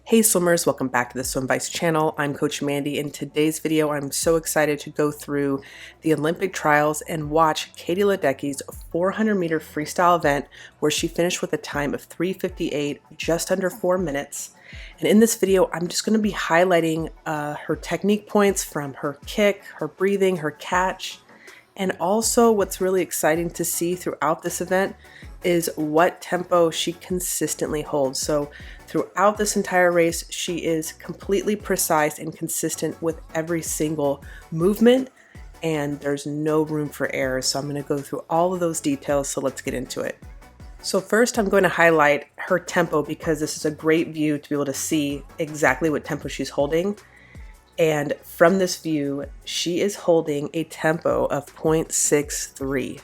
Hey swimmers, welcome back to the Swim Vice channel. I'm Coach Mandy. In today's video, I'm so excited to go through the Olympic trials and watch Katie Ledecky's 400-meter freestyle event where she finished with a time of 3:58, just under 4 minutes. And in this video, I'm just going to be highlighting her technique points from her kick, her breathing, her catch, and also what's really exciting to see throughout this event is what tempo she consistently holds. So throughout this entire race, she is completely precise and consistent with every single movement, and there's no room for error. So I'm going to go through all of those details, so let's get into it. So first I'm going to highlight her tempo because this is a great view to be able to see exactly what tempo she's holding. And from this view, she is holding a tempo of 0.63.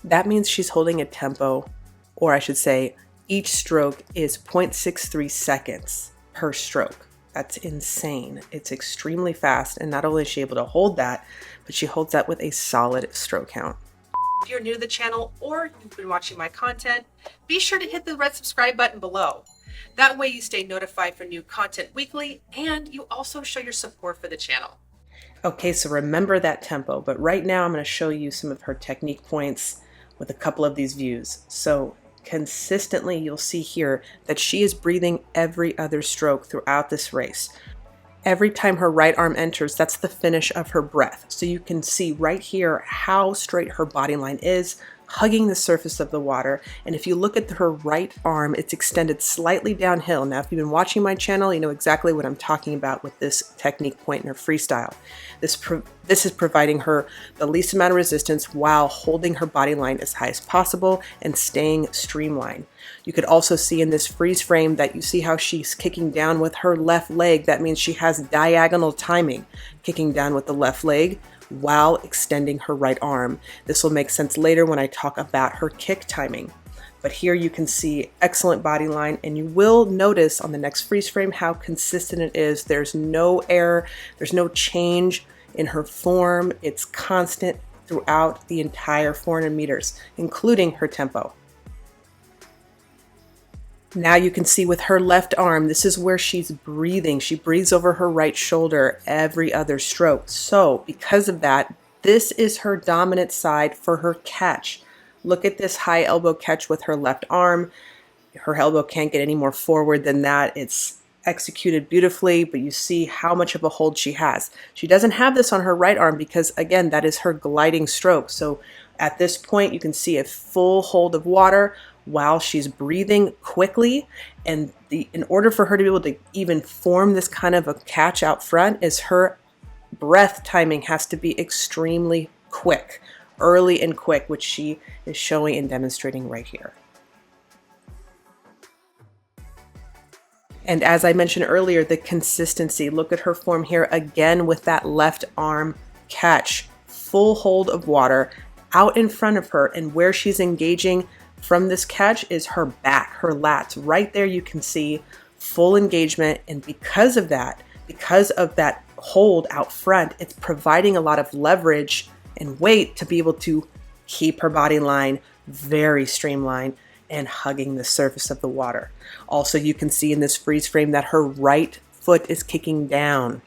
That means she's holding a tempo, or I should say, each stroke is 0.63 seconds per stroke. That's insane. It's extremely fast. And not only is she able to hold that, but she holds that with a solid stroke count. If you're new to the channel or you've been watching my content, be sure to hit the red subscribe button below. That way you stay notified for new content weekly, and you also show your support for the channel. Okay, so remember that tempo, but right now I'm going to show you some of her technique points with a couple of these views. So consistently you'll see here that she is breathing every other stroke throughout this race. Every time her right arm enters, that's the finish of her breath. So you can see right here how straight her body line is, hugging the surface of the water. And if you look at her right arm, it's extended slightly downhill. Now, if you've been watching my channel, you know exactly what I'm talking about with this technique point in her freestyle. This is providing her the least amount of resistance while holding her body line as high as possible and staying streamlined. You could also see in this freeze frame that you see how she's kicking down with her left leg. That means she has diagonal timing, kicking down with the left leg while extending her right arm. This will make sense later when I talk about her kick timing. But here you can see excellent body line, and you will notice on the next freeze frame how consistent it is. There's no error, there's no change in her form. It's constant throughout the entire 400 meters, including her tempo. Now you can see with her left arm, this is where she's breathing. She breathes over her right shoulder every other stroke. So because of that, this is her dominant side for her catch. Look at this high elbow catch with her left arm. Her elbow can't get any more forward than that. It's executed beautifully, but you see how much of a hold she has. She doesn't have this on her right arm because, again, that is her gliding stroke. So at this point, you can see a full hold of water while she's breathing quickly. And in order for her to be able to even form this kind of a catch out front, is her breath timing has to be extremely quick, early and quick, which she is showing and demonstrating right here. And as I mentioned earlier, the consistency, look at her form here again with that left arm catch, full hold of water out in front of her, and where she's engaging from this catch is her back, her lats. Right there you can see full engagement, and because of that hold out front, it's providing a lot of leverage and weight to be able to keep her body line very streamlined and hugging the surface of the water. Also, you can see in this freeze frame that her right foot is kicking down,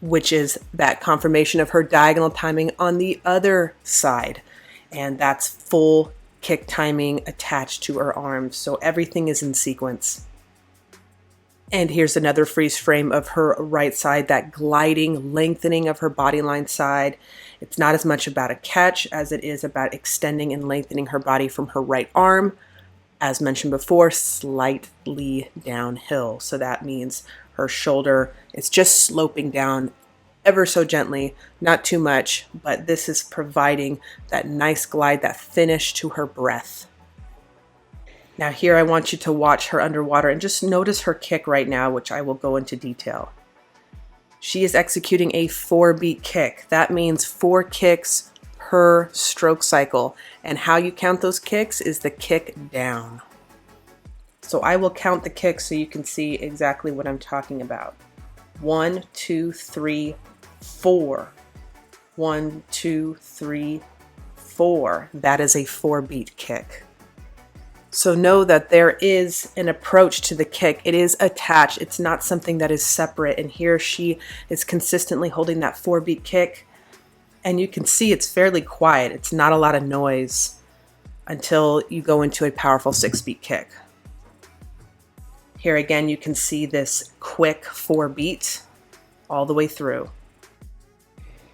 which is that confirmation of her diagonal timing on the other side. And that's full kick timing attached to her arms. So everything is in sequence. And here's another freeze frame of her right side, that gliding, lengthening of her body line side. It's not as much about a catch as it is about extending and lengthening her body from her right arm. As mentioned before, slightly downhill. So that means her shoulder is just sloping down ever so gently, not too much, but this is providing that nice glide, that finish to her breath. Now here I want you to watch her underwater and just notice her kick right now, which I will go into detail. She is executing a 4-beat kick. That means 4 kicks per stroke cycle. And how you count those kicks is the kick down. So I will count the kicks so you can see exactly what I'm talking about. 1, 2, 3, 4. 1, 2, 3, 4. That is a 4-beat kick. So know that there is an approach to the kick. It is attached. It's not something that is separate. And here she is consistently holding that 4-beat kick. And you can see it's fairly quiet. It's not a lot of noise until you go into a powerful 6-beat kick. Here again, you can see this quick 4-beat all the way through.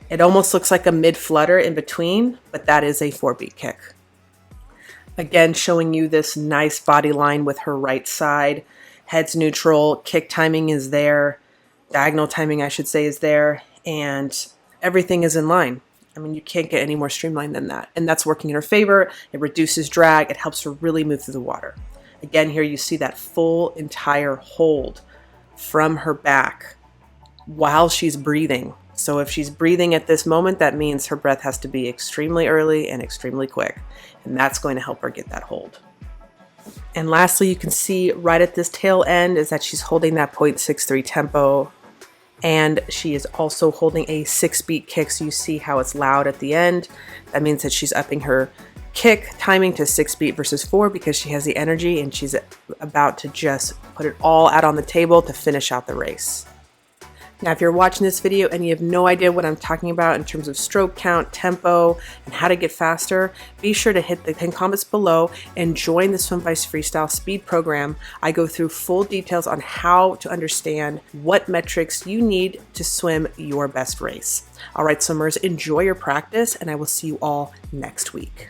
It almost looks like a mid-flutter in between, but that is a 4-beat kick. Again, showing you this nice body line with her right side. Head's neutral, kick timing is there, diagonal timing I should say is there, and everything is in line. I mean, you can't get any more streamlined than that. And that's working in her favor. It reduces drag. It helps her really move through the water. Again, here you see that full entire hold from her back while she's breathing. So if she's breathing at this moment, that means her breath has to be extremely early and extremely quick. And that's going to help her get that hold. And lastly, you can see right at this tail end is that she's holding that 0.63 tempo. And she is also holding a 6-beat kick. So you see how it's loud at the end. That means that she's upping her kick timing to 6-beat versus 4 because she has the energy and she's about to just put it all out on the table to finish out the race. Now, if you're watching this video and you have no idea what I'm talking about in terms of stroke count, tempo, and how to get faster, be sure to hit the pin comments below and join the Swim Vice Freestyle Speed Program. I go through full details on how to understand what metrics you need to swim your best race. All right, swimmers, enjoy your practice, and I will see you all next week.